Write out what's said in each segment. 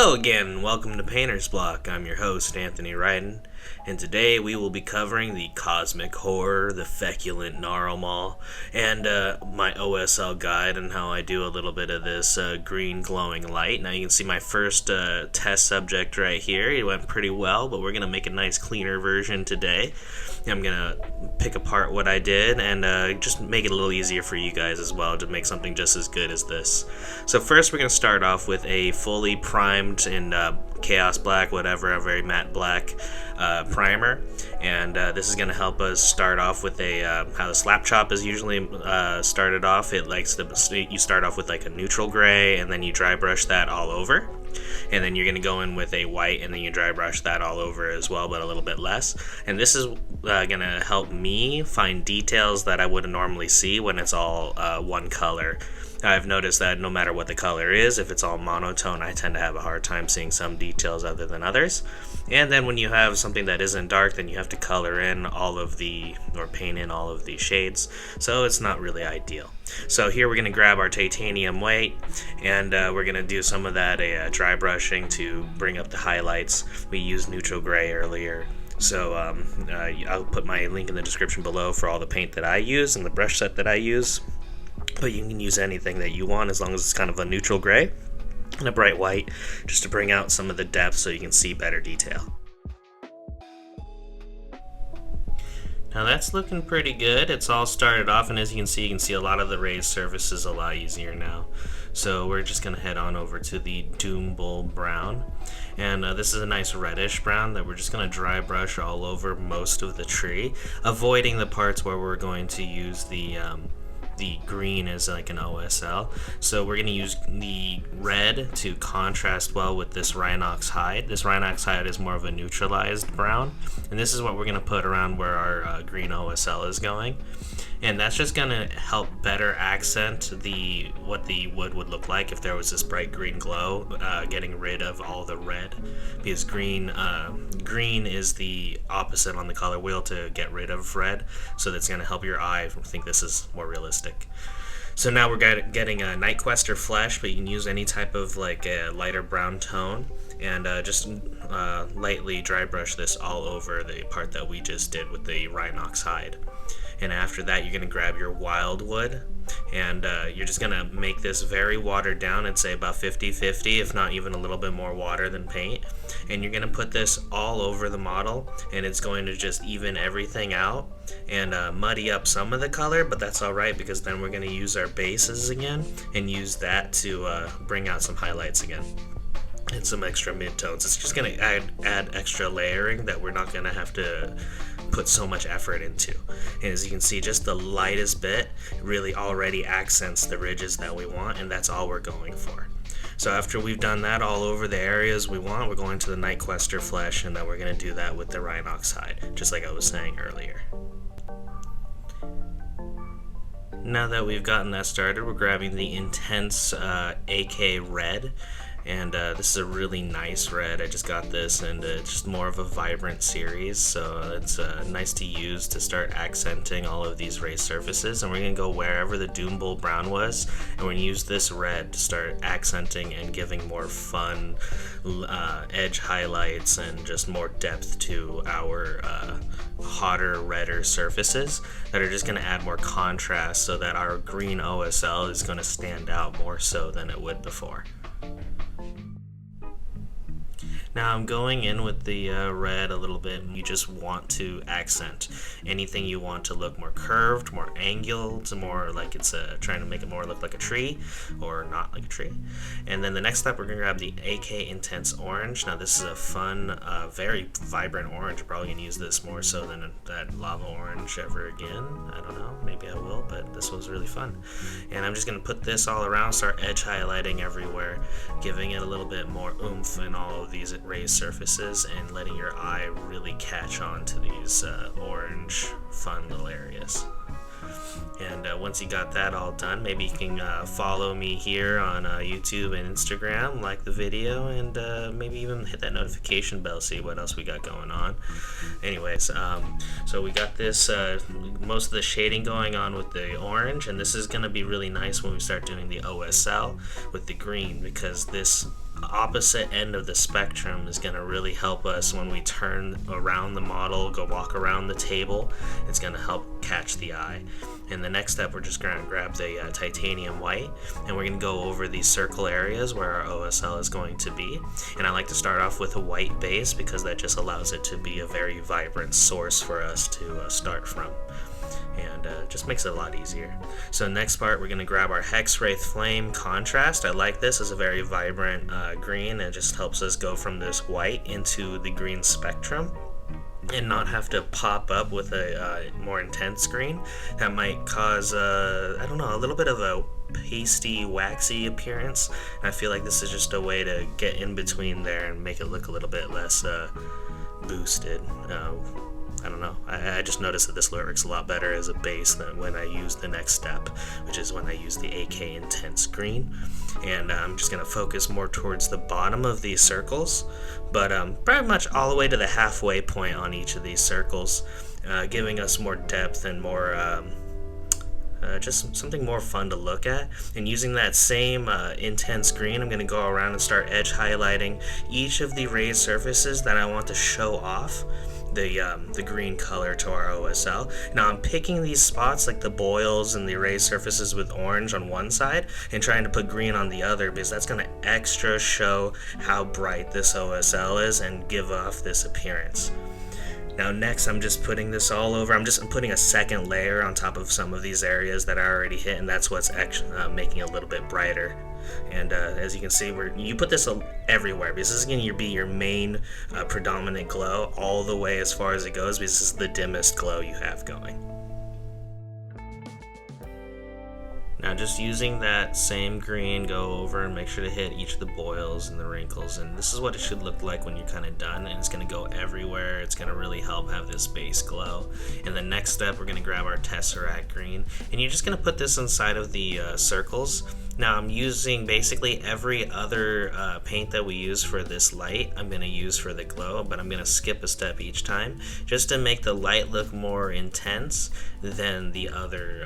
Hello again, welcome to Paintersblock. I'm your host, Anthony Ryden, and today we will be covering the cosmic horror, the feculent Gnarlmaw, and my OSL guide and how I do a little bit of this green glowing light. Now you can see my first test subject right here. It went pretty well, but we're going to make a nice cleaner version today. I'm going to pick apart what I did and just make it a little easier for you guys as well to make something just as good as this. So first we're going to start off with a fully primed in Chaos Black, whatever, a very matte black primer. And this is going to help us start off with a, how the slap chop is usually started off. It likes to, you start off with like a neutral gray and then you dry brush that all over. And then you're going to go in with a white and then you dry brush that all over as well, but a little bit less. And this is going to help me find details that I wouldn't normally see when it's all one color. I've noticed that no matter what the color is, if it's all monotone, I tend to have a hard time seeing some details other than others. And then when you have something that isn't dark, then you have to color in all of the, or paint in all of the shades, so it's not really ideal. So here we're going to grab our titanium white, and we're going to do some of that dry brushing to bring up the highlights. We used neutral gray earlier. So I'll put my link in the description below for all the paint that I use and the brush set that I use. But you can use anything that you want as long as it's kind of a neutral gray and a bright white, just to bring out some of the depth so you can see better detail. Now that's looking pretty good. It's all started off, and as you can see a lot of the raised surfaces a lot easier now. So we're just going to head on over to the Doom Bull Brown. And this is a nice reddish brown that we're just going to dry brush all over most of the tree, avoiding the parts where we're going to use the green as like an OSL. So we're going to use the red to contrast well with this Rhinox Hide. This Rhinox Hide is more of a neutralized brown, and this is what we're going to put around where our green OSL is going. And that's just going to help better accent what the wood would look like if there was this bright green glow, getting rid of all the red, because green is the opposite on the color wheel to get rid of red, so that's going to help your eye think this is more realistic. So now we're getting a Nightquester Flesh, but you can use any type of like a lighter brown tone, and just lightly dry brush this all over the part that we just did with the Rhinox Hide. And after that, you're going to grab your Wildwood, and you're just going to make this very watered down. I'd say about 50-50, if not even a little bit more water than paint. And you're going to put this all over the model, and it's going to just even everything out and muddy up some of the color, but that's alright, because then we're going to use our bases again and use that to bring out some highlights again and some extra mid-tones. It's just going to add extra layering that we're not going to have to put so much effort into. And as you can see, just the lightest bit really already accents the ridges that we want, and that's all we're going for. So after we've done that all over the areas we want, we're going to the Nightquester Flesh, and then we're going to do that with the Rhinox Hide, just like I was saying earlier. Now that we've gotten that started, we're grabbing the Intense AK Red. And this is a really nice red. I just got this, and it's just more of a vibrant series, so it's nice to use to start accenting all of these raised surfaces. And we're going to go wherever the Doom Bull Brown was, and we're going to use this red to start accenting and giving more fun edge highlights and just more depth to our hotter, redder surfaces that are just going to add more contrast, so that our green OSL is going to stand out more so than it would before. Now I'm going in with the red a little bit. You just want to accent anything you want to look more curved, more angled, more like it's trying to make it more look like a tree or not like a tree. And then the next step, we're going to grab the AK Intense Orange. Now this is a fun, very vibrant orange. I'm probably going to use this more so than that lava orange ever again. I don't know, maybe I will, but this was really fun. And I'm just going to put this all around, start edge highlighting everywhere, giving it a little bit more oomph in all of these raised surfaces and letting your eye really catch on to these orange fun little areas. And once you got that all done, maybe you can follow me here on YouTube and Instagram, like the video, and maybe even hit that notification bell, see what else we got going on. Anyways, so we got this, most of the shading going on with the orange, and this is going to be really nice when we start doing the OSL with the green, because this opposite end of the spectrum is going to really help us when we turn around the model, go walk around the table. It's going to help catch the eye. And the next step, we're just going to grab the titanium white, and we're going to go over these circle areas where our OSL is going to be. And I like to start off with a white base because that just allows it to be a very vibrant source for us to start from. And just makes it a lot easier. So next part, we're going to grab our Hex Wraith Flame contrast. I like this as a very vibrant green. It just helps us go from this white into the green spectrum and not have to pop up with a more intense green. That might cause, I don't know, a little bit of a pasty, waxy appearance. And I feel like this is just a way to get in between there and make it look a little bit less boosted. I don't know. I just noticed that this works a lot better as a base than when I use the next step, which is when I use the AK Intense Green. And I'm just going to focus more towards the bottom of these circles, but pretty much all the way to the halfway point on each of these circles, giving us more depth and more just something more fun to look at. And using that same intense green, I'm going to go around and start edge highlighting each of the raised surfaces that I want to show off the green color to our OSL. Now I'm picking these spots like the boils and the raised surfaces with orange on one side and trying to put green on the other, because that's going to extra show how bright this OSL is and give off this appearance. Now next, I'm just putting this all over. I'm putting a second layer on top of some of these areas that I already hit, and that's what's making it a little bit brighter. And as you can see, you put this everywhere, because this is going to be your main predominant glow all the way as far as it goes, because this is the dimmest glow you have going. Now just using that same green, go over and make sure to hit each of the boils and the wrinkles, and this is what it should look like when you're kind of done, and it's going to go everywhere. It's going to really help have this base glow. And the next step, we're going to grab our Tesseract Green, and you're just going to put this inside of the circles. Now I'm using basically every other paint that we use for this light I'm going to use for the glow, but I'm going to skip a step each time just to make the light look more intense than the other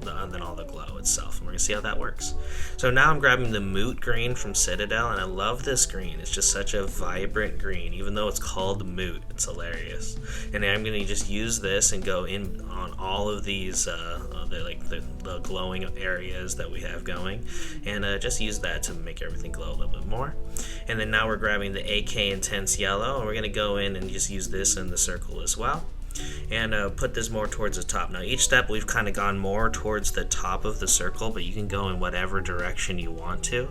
than all the glow itself, and we're gonna see how that works. So now I'm grabbing the Moot Green from Citadel, and I love this green. It's just such a vibrant green, even though it's called Moot. It's hilarious. And I'm gonna just use this and go in on all of these the glowing areas that we have going, and just use that to make everything glow a little bit more. And then now we're grabbing the AK Intense Yellow, and we're gonna go in and just use this in the circle as well, and put this more towards the top. Now each step we've kind of gone more towards the top of the circle, but you can go in whatever direction you want to.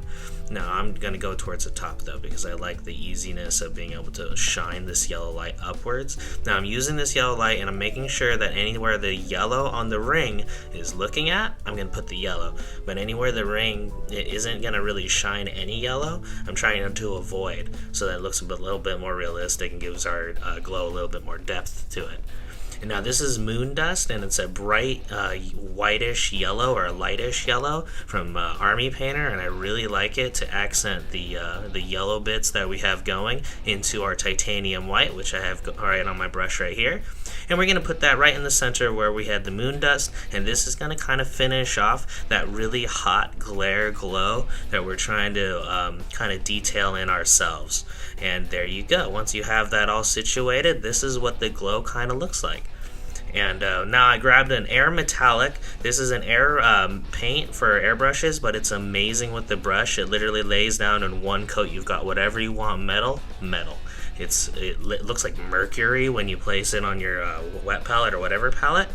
Now I'm going to go towards the top though, because I like the easiness of being able to shine this yellow light upwards. Now I'm using this yellow light, and I'm making sure that anywhere the yellow on the ring is looking at, I'm going to put the yellow. But anywhere the ring isn't going to really shine any yellow, I'm trying to avoid, so that it looks a little bit more realistic and gives our glow a little bit more depth to it. And now this is Moon Dust, and it's a bright whitish yellow or a lightish yellow from Army Painter, and I really like it to accent the yellow bits that we have going into our titanium white, which I have right on my brush right here. And we're going to put that right in the center where we had the Moon Dust, and this is going to kind of finish off that really hot glare glow that we're trying to kind of detail in ourselves. And there you go. Once you have that all situated, this is what the glow kind of looks like. And now I grabbed an Air Metallic. This is an air paint for airbrushes, but it's amazing with the brush. It literally lays down in one coat. You've got whatever you want, metal. It looks like mercury when you place it on your wet palette or whatever palette.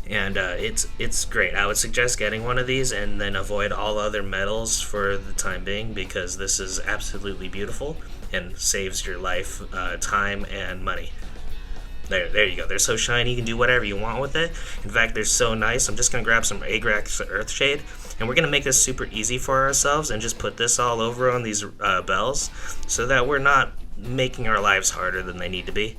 And it's great. I would suggest getting one of these and then avoid all other metals for the time being, because this is absolutely beautiful and saves your life time and money. There you go. They're so shiny, you can do whatever you want with it. In fact, they're so nice. I'm just going to grab some Agrax Earthshade, and we're going to make this super easy for ourselves and just put this all over on these bells so that we're not making our lives harder than they need to be.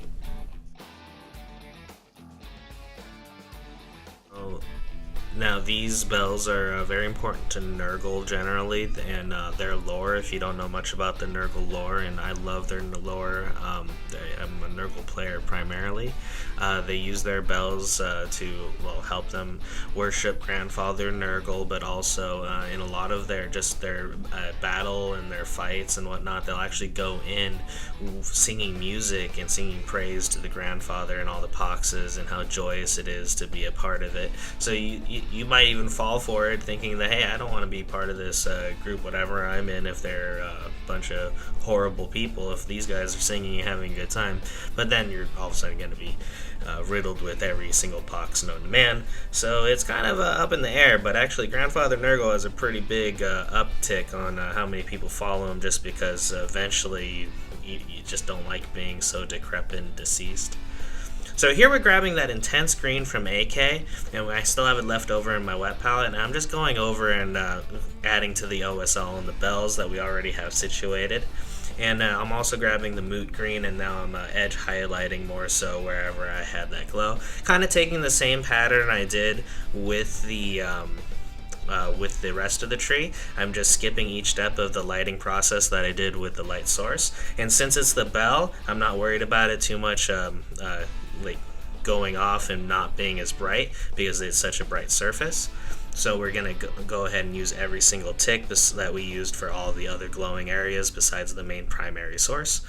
Now these bells are very important to Nurgle generally, and their lore, if you don't know much about the Nurgle lore, and I love their lore, I'm a Nurgle player primarily. They use their bells to, well, help them worship Grandfather Nurgle, but also in a lot of their battle and their fights and whatnot, they'll actually go in singing music and singing praise to the Grandfather and all the Poxes and how joyous it is to be a part of it. So you might even fall for it thinking that, hey, I don't want to be part of this group, whatever I'm in, if they're a bunch of horrible people, if these guys are singing and having a good time. But then you're all of a sudden going to be riddled with every single pox known to man. So it's kind of up in the air, but actually Grandfather Nurgle has a pretty big uptick on how many people follow him, just because eventually you just don't like being so decrepit and deceased. So here we're grabbing that intense green from AK, and I still have it left over in my wet palette, and I'm just going over and adding to the OSL and the bells that we already have situated. And I'm also grabbing the Moot Green, and now I'm edge highlighting more so wherever I had that glow. Kind of taking the same pattern I did with the rest of the tree. I'm just skipping each step of the lighting process that I did with the light source. And since it's the bell, I'm not worried about it too much like going off and not being as bright, because it's such a bright surface. So we're going to go ahead and use every single tick that we used for all the other glowing areas besides the main primary source.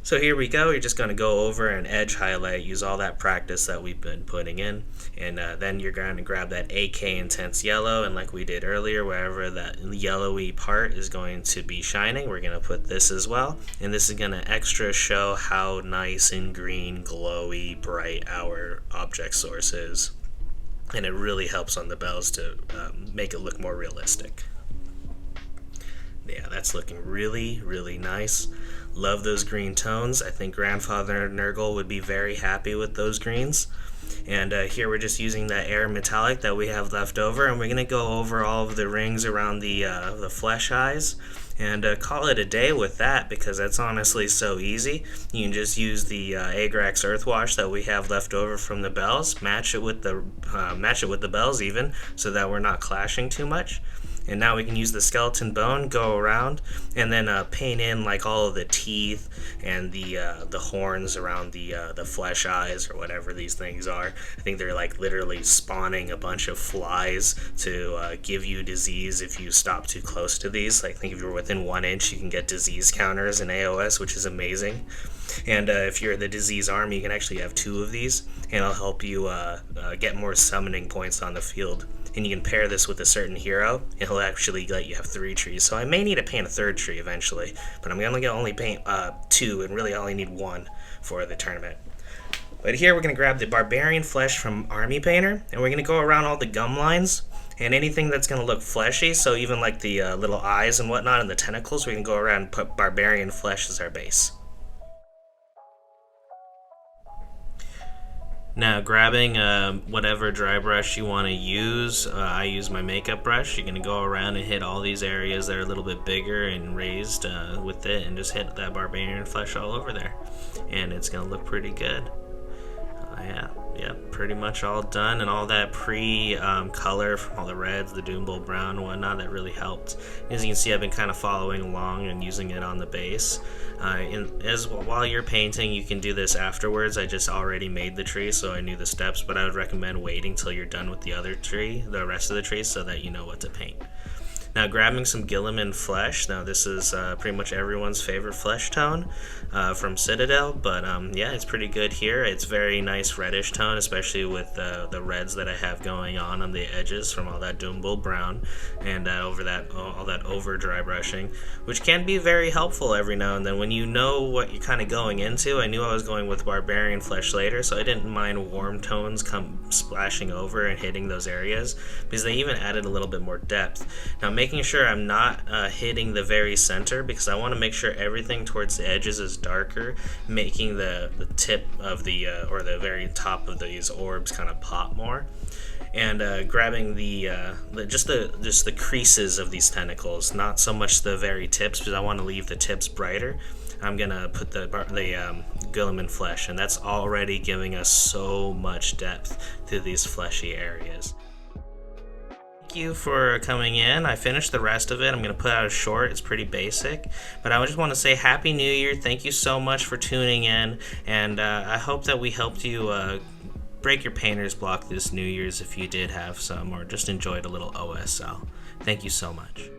So here we go. You're just going to go over and edge highlight, use all that practice that we've been putting in, and then you're going to grab that AK Intense Yellow, and like we did earlier, wherever that yellowy part is going to be shining, we're going to put this as well, and this is going to extra show how nice and green, glowy, bright our object source is, and it really helps on the bells to make it look more realistic. Yeah, that's looking really, really nice. Love those green tones. I think Grandfather Nurgle would be very happy with those greens. And here we're just using that air metallic that we have left over, and we're going to go over all of the rings around the flesh eyes and call it a day with that, because that's honestly so easy. You can just use the Agrax Earthwash that we have left over from the bells, match it with the bells even, so that we're not clashing too much. And now we can use the skeleton bone, go around, and then paint in like all of the teeth and the horns around the flesh eyes, or whatever these things are. I think they're like literally spawning a bunch of flies to give you disease if you stop too close to these. Like, I think if you're within 1 inch, you can get disease counters in AOS, which is amazing. And if you're the disease army, you can actually have 2 of these, and it'll help you get more summoning points on the field. And you can pair this with a certain hero, and he'll actually let you have 3 trees. So I may need to paint a 3rd tree eventually, but I'm going to only paint 2, and really I only need 1 for the tournament. But here we're going to grab the Barbarian Flesh from Army Painter, and we're going to go around all the gum lines, and anything that's going to look fleshy, so even like the little eyes and whatnot and the tentacles, we can go around and put Barbarian Flesh as our base. Now, grabbing whatever dry brush you want to use, I use my makeup brush. You're going to go around and hit all these areas that are a little bit bigger and raised with it, and just hit that Barbarian Flesh all over there. And it's going to look pretty good. Yeah, pretty much all done, and all that color from all the reds, the Doombull brown and whatnot, that really helped. As you can see, I've been kind of following along and using it on the base. While you're painting, you can do this afterwards. I just already made the tree, so I knew the steps, but I would recommend waiting till you're done with the rest of the tree, so that you know what to paint. Now, grabbing some Gulliman Flesh. Now, this is pretty much everyone's favorite flesh tone from Citadel, but yeah, it's pretty good here. It's very nice reddish tone, especially with the reds that I have going on the edges from all that Doombull brown and all that over dry brushing, which can be very helpful every now and then when you know what you're kind of going into. I knew I was going with Barbarian Flesh later, so I didn't mind warm tones come splashing over and hitting those areas, because they even added a little bit more depth. Now, making sure I'm not hitting the very center, because I want to make sure everything towards the edges is darker, making the tip of or the very top of these orbs kind of pop more. And grabbing just the creases of these tentacles, not so much the very tips, because I want to leave the tips brighter. I'm gonna put the Gulliman Flesh, and that's already giving us so much depth to these fleshy areas. Thank you for coming in. I finished the rest of it. I'm going to put out a short. It's pretty basic. But I just want to say Happy New Year. Thank you so much for tuning in. And I hope that we helped you break your painter's block this New Year's if you did have some, or just enjoyed a little OSL. Thank you so much.